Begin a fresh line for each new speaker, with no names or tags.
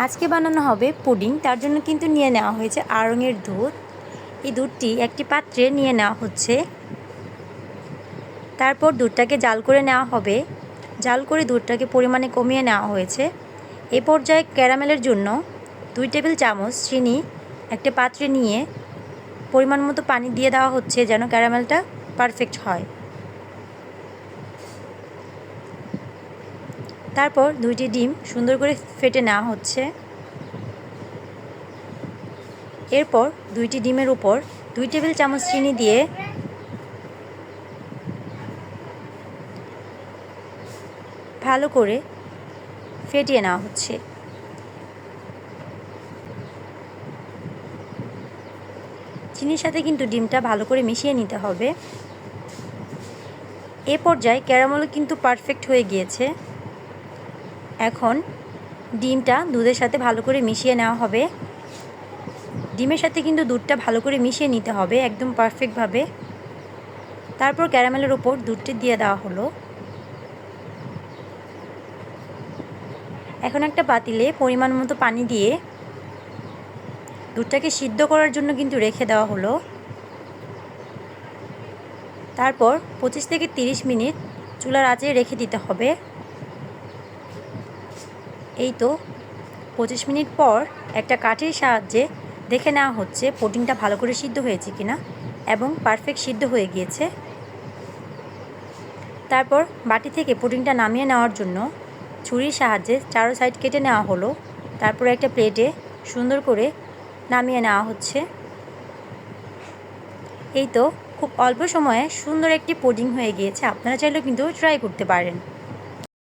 আজকে বানানো হবে পুডিং। তার জন্য কিন্তু নিয়ে নেওয়া হয়েছে আড়ঙের দুধ। এই দুধটি একটি পাত্রে নিয়ে নেওয়া হচ্ছে। তারপর দুধটাকে জাল করে নেওয়া হবে। জাল করে দুধটাকে পরিমাণে কমিয়ে নেওয়া হয়েছে। এই পর্যায়ে ক্যারামেলের জন্য 2 টেবিল চামচ চিনি একটা পাত্রে নিয়ে পরিমাণ মতো পানি দিয়ে দেওয়া হচ্ছে, যেন ক্যারামেলটা পারফেক্ট হয়। তারপর 2টি ডিম সুন্দর করে ফেটে নেওয়া হচ্ছে। এরপর 2টি ডিমের উপর 2 টেবিল চামচ চিনি দিয়ে ভালো করে ফেটিয়ে নেওয়া হচ্ছে। চিনির সাথে কিন্তু ডিমটা ভালো করে মিশিয়ে নিতে হবে। এ পর্যায়ে ক্যারামেল কিন্তু পারফেক্ট হয়ে গিয়েছে। এখন ডিমটা দুধের সাথে ভালো করে মিশিয়ে নেওয়া হবে। ডিমের সাথে কিন্তু দুধটা ভালো করে মিশিয়ে নিতে হবে একদম পারফেক্টভাবে। তারপর ক্যারামেলের ওপর দুধটি দিয়ে দেওয়া হলো। এখন একটা পাতিলে পরিমাণ মতো পানি দিয়ে দুধটাকে সিদ্ধ করার জন্য কিন্তু রেখে দেওয়া হলো। তারপর 25 থেকে 30 মিনিট চুলার আঁচে রেখে দিতে হবে। এই তো 25 মিনিট পর একটা কাঠির সাহায্যে দেখে নেওয়া হচ্ছে পুডিংটা ভালো করে সিদ্ধ হয়েছে কিনা এবং পারফেক্ট সিদ্ধ হয়ে গিয়েছে। তারপর বাটি থেকে পুডিংটা নামিয়ে নেওয়ার জন্য ছুরির সাহায্যে চারো সাইড কেটে নেওয়া হলো। তারপর একটা প্লেটে সুন্দর করে নামিয়ে নেওয়া হচ্ছে। এই তো খুব অল্প সময়ে সুন্দর একটি পুডিং হয়ে গিয়েছে। আপনারা চাইলেও কিন্তু ট্রাই করতে পারেন।